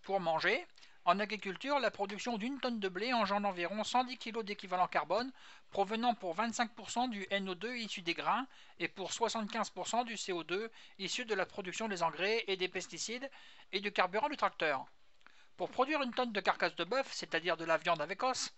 Pour manger, en agriculture, la production d'une tonne de blé engendre environ 110 kg d'équivalent carbone, provenant pour 25% du NO2 issu des grains et pour 75% du CO2 issu de la production des engrais et des pesticides et du carburant du tracteur. Pour produire une tonne de carcasse de bœuf, c'est-à-dire de la viande avec os,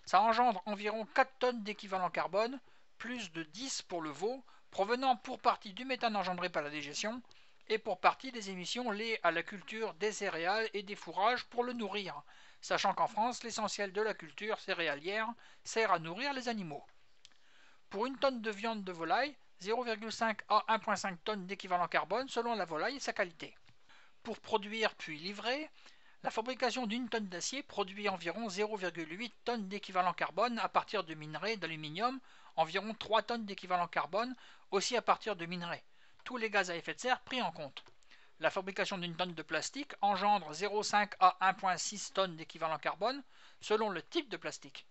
ça engendre environ 4 tonnes d'équivalent carbone, plus de 10 pour le veau, provenant pour partie du méthane engendré par la digestion, et pour partie des émissions liées à la culture des céréales et des fourrages pour le nourrir, sachant qu'en France, l'essentiel de la culture céréalière sert à nourrir les animaux. Pour une tonne de viande de volaille, 0,5 à 1,5 tonnes d'équivalent carbone selon la volaille et sa qualité. Pour produire puis livrer, la fabrication d'une tonne d'acier produit environ 0,8 tonnes d'équivalent carbone à partir de minerais d'aluminium, environ 3 tonnes d'équivalent carbone aussi à partir de minerais, tous les gaz à effet de serre pris en compte. La fabrication d'une tonne de plastique engendre 0,5 à 1,6 tonnes d'équivalent carbone selon le type de plastique.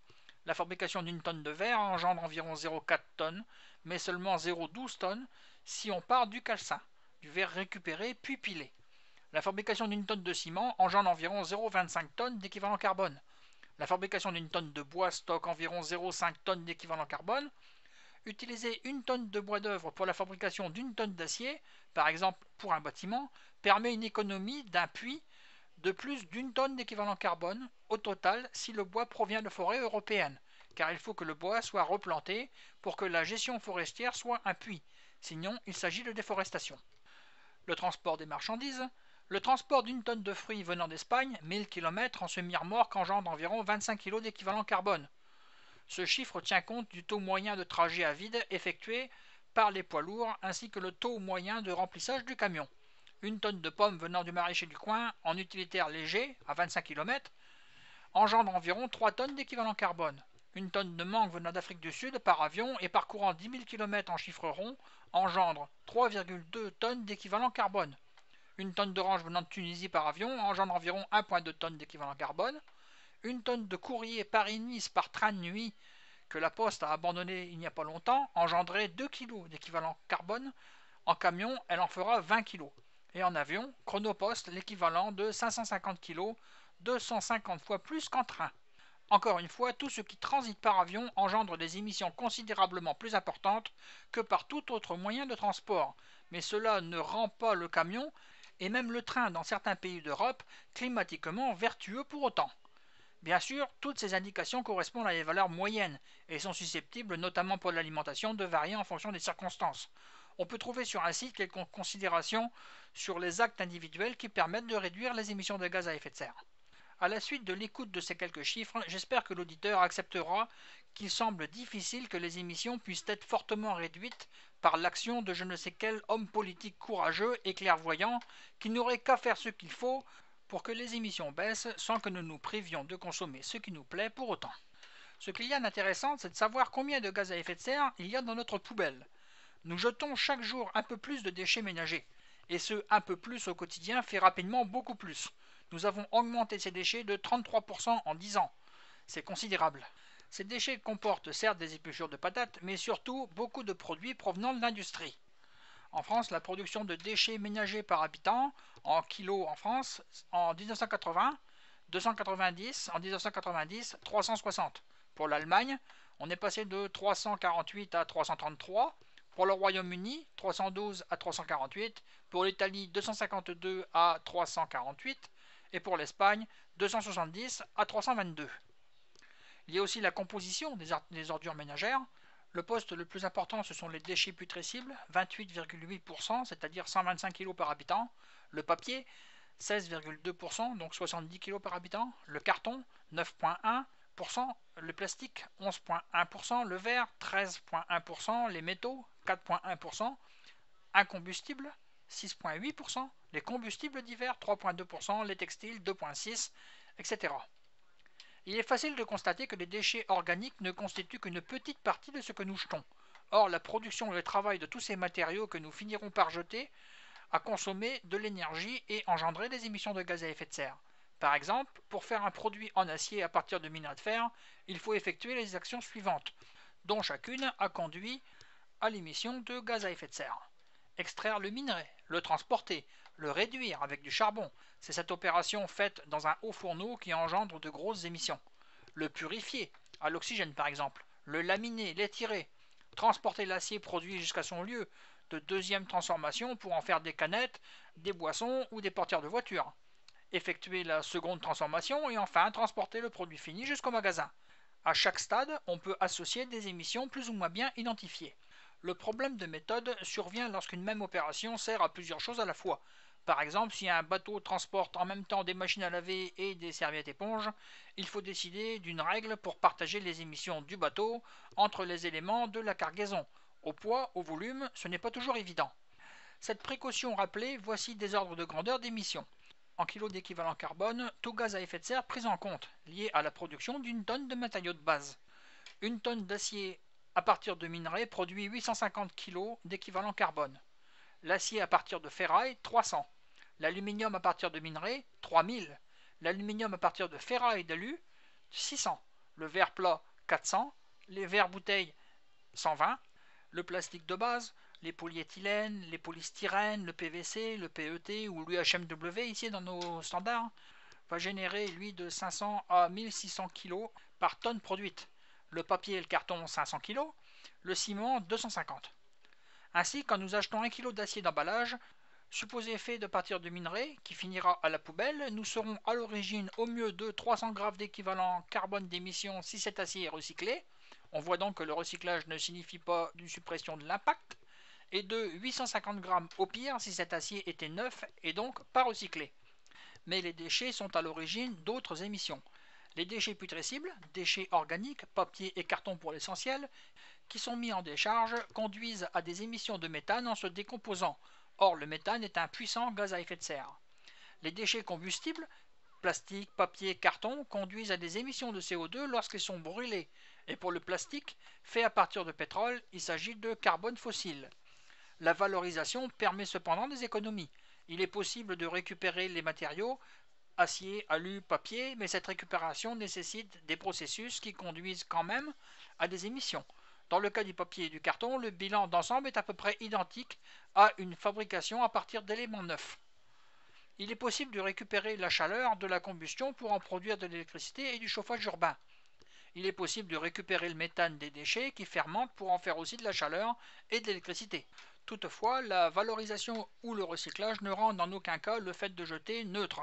La fabrication d'une tonne de verre engendre environ 0,4 tonnes, mais seulement 0,12 tonnes si on part du calcin, du verre récupéré puis pilé. La fabrication d'une tonne de ciment engendre environ 0,25 tonnes d'équivalent carbone. La fabrication d'une tonne de bois stocke environ 0,5 tonnes d'équivalent carbone. Utiliser une tonne de bois d'œuvre pour la fabrication d'une tonne d'acier, par exemple pour un bâtiment, permet une économie d'un puits de plus d'une tonne d'équivalent carbone au total si le bois provient de forêts européennes, car il faut que le bois soit replanté pour que la gestion forestière soit un puits, sinon il s'agit de déforestation. Le transport des marchandises. Le transport d'une tonne de fruits venant d'Espagne, 1000 km en semi-remorque engendre environ 25 kg d'équivalent carbone. Ce chiffre tient compte du taux moyen de trajet à vide effectué par les poids lourds ainsi que le taux moyen de remplissage du camion. Une tonne de pommes venant du maraîcher du coin en utilitaire léger, à 25 km, engendre environ 3 tonnes d'équivalent carbone. Une tonne de mangue venant d'Afrique du Sud par avion et parcourant 10 000 km en chiffre rond engendre 3,2 tonnes d'équivalent carbone. Une tonne d'orange venant de Tunisie par avion engendre environ 1,2 tonnes d'équivalent carbone. Une tonne de courrier Paris-Nice par train de nuit que la Poste a abandonné il n'y a pas longtemps engendrait 2 kg d'équivalent carbone. En camion, elle en fera 20 kg. Et en avion, Chronopost, l'équivalent de 550 kg, 250 fois plus qu'en train. Encore une fois, tout ce qui transite par avion engendre des émissions considérablement plus importantes que par tout autre moyen de transport, mais cela ne rend pas le camion, et même le train dans certains pays d'Europe, climatiquement vertueux pour autant. Bien sûr, toutes ces indications correspondent à des valeurs moyennes et sont susceptibles, notamment pour l'alimentation, de varier en fonction des circonstances. On peut trouver sur un site quelques considérations sur les actes individuels qui permettent de réduire les émissions de gaz à effet de serre. À la suite de l'écoute de ces quelques chiffres, j'espère que l'auditeur acceptera qu'il semble difficile que les émissions puissent être fortement réduites par l'action de je ne sais quel homme politique courageux et clairvoyant qui n'aurait qu'à faire ce qu'il faut pour que les émissions baissent sans que nous nous privions de consommer ce qui nous plaît pour autant. Ce qu'il y a d'intéressant, c'est de savoir combien de gaz à effet de serre il y a dans notre poubelle. Nous jetons chaque jour un peu plus de déchets ménagers, et ce un peu plus au quotidien fait rapidement beaucoup plus. Nous avons augmenté ces déchets de 33% en 10 ans. C'est considérable. Ces déchets comportent certes des épluchures de patates, mais surtout beaucoup de produits provenant de l'industrie. En France, la production de déchets ménagers par habitant, en kilos en France, en 1980, 290, en 1990, 360. Pour l'Allemagne, on est passé de 348 à 333. Pour le Royaume-Uni, 312 à 348. Pour l'Italie, 252 à 348. Et pour l'Espagne, 270 à 322. Il y a aussi la composition des ordures ménagères. Le poste le plus important, ce sont les déchets putrescibles, 28,8%, c'est-à-dire 125 kg par habitant. Le papier, 16,2%, donc 70 kg par habitant. Le carton, 9,1%. Le plastique, 11,1%. Le verre, 13,1%. Les métaux, 4,1%. Incombustible, 6,8%. Les combustibles divers, 3,2%. Les textiles, 2,6%, etc. Il est facile de constater que les déchets organiques ne constituent qu'une petite partie de ce que nous jetons. Or, la production et le travail de tous ces matériaux que nous finirons par jeter a consommé de l'énergie et engendré des émissions de gaz à effet de serre. Par exemple, pour faire un produit en acier à partir de minerai de fer, il faut effectuer les actions suivantes, dont chacune a conduit à l'émission de gaz à effet de serre. Extraire le minerai, le transporter, Le réduire avec du charbon, c'est cette opération faite dans un haut fourneau qui engendre de grosses émissions. Le purifier, à l'oxygène par exemple. Le laminer, l'étirer. Transporter l'acier produit jusqu'à son lieu de deuxième transformation pour en faire des canettes, des boissons ou des portières de voitures. Effectuer la seconde transformation et enfin transporter le produit fini jusqu'au magasin. À chaque stade, on peut associer des émissions plus ou moins bien identifiées. Le problème de méthode survient lorsqu'une même opération sert à plusieurs choses à la fois. Par exemple, si un bateau transporte en même temps des machines à laver et des serviettes éponges, il faut décider d'une règle pour partager les émissions du bateau entre les éléments de la cargaison. Au poids, au volume, ce n'est pas toujours évident. Cette précaution rappelée, voici des ordres de grandeur d'émissions. En kilos d'équivalent carbone, tout gaz à effet de serre pris en compte, lié à la production d'une tonne de matériaux de base. Une tonne d'acier à partir de minerais produit 850 kg d'équivalent carbone. L'acier à partir de ferraille, 300. L'aluminium à partir de minerais, 3000. L'aluminium à partir de ferraille d'alu, 600. Le verre plat, 400. Les verres bouteilles, 120. Le plastique de base, les polyéthylènes, les polystyrènes, le PVC, le PET ou l'UHMW ici dans nos standards, va générer lui de 500 à 1600 kg par tonne produite. Le papier et le carton 500 kg, le ciment 250. Ainsi, quand nous achetons 1 kg d'acier d'emballage, supposé fait de partir de minerais, qui finira à la poubelle, nous serons à l'origine au mieux de 300 g d'équivalent carbone d'émission si cet acier est recyclé. On voit donc que le recyclage ne signifie pas une suppression de l'impact, et de 850 g au pire si cet acier était neuf et donc pas recyclé. Mais les déchets sont à l'origine d'autres émissions. Les déchets putrescibles, déchets organiques, papier et carton pour l'essentiel, qui sont mis en décharge, conduisent à des émissions de méthane en se décomposant. Or, le méthane est un puissant gaz à effet de serre. Les déchets combustibles, plastique, papier, carton, conduisent à des émissions de CO2 lorsqu'ils sont brûlés. Et pour le plastique, fait à partir de pétrole, il s'agit de carbone fossile. La valorisation permet cependant des économies. Il est possible de récupérer les matériaux, acier, alu, papier, mais cette récupération nécessite des processus qui conduisent quand même à des émissions. Dans le cas du papier et du carton, le bilan d'ensemble est à peu près identique à une fabrication à partir d'éléments neufs. Il est possible de récupérer la chaleur de la combustion pour en produire de l'électricité et du chauffage urbain. Il est possible de récupérer le méthane des déchets qui fermentent pour en faire aussi de la chaleur et de l'électricité. Toutefois, la valorisation ou le recyclage ne rendent en aucun cas le fait de jeter neutre.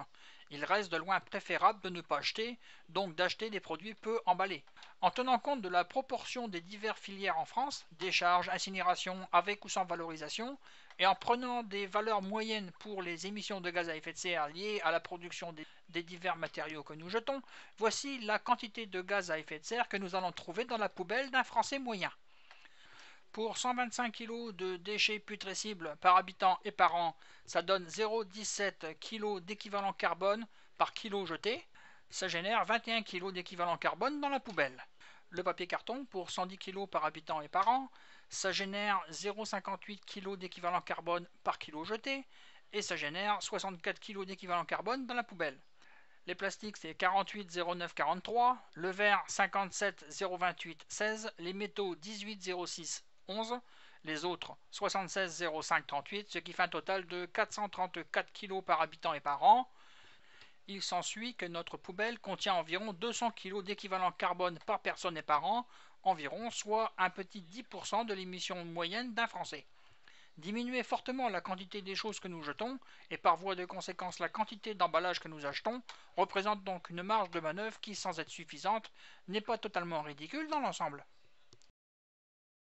Il reste de loin préférable de ne pas jeter, donc d'acheter des produits peu emballés. En tenant compte de la proportion des diverses filières en France, décharge, incinération, avec ou sans valorisation, et en prenant des valeurs moyennes pour les émissions de gaz à effet de serre liées à la production des divers matériaux que nous jetons, voici la quantité de gaz à effet de serre que nous allons trouver dans la poubelle d'un Français moyen. Pour 125 kg de déchets putrescibles par habitant et par an, ça donne 0,17 kg d'équivalent carbone par kilo jeté. Ça génère 21 kg d'équivalent carbone dans la poubelle. Le papier carton, pour 110 kg par habitant et par an, ça génère 0,58 kg d'équivalent carbone par kilo jeté, et ça génère 64 kg d'équivalent carbone dans la poubelle. Les plastiques, c'est 48 09 43, le verre 57 028 16, les métaux 18 06 11, les autres 76 05 38, ce qui fait un total de 434 kg par habitant et par an. Il s'ensuit que notre poubelle contient environ 200 kg d'équivalent carbone par personne et par an, environ, soit un petit 10% de l'émission moyenne d'un Français. Diminuer fortement la quantité des choses que nous jetons, et par voie de conséquence la quantité d'emballage que nous achetons, représente donc une marge de manœuvre qui, sans être suffisante, n'est pas totalement ridicule dans l'ensemble.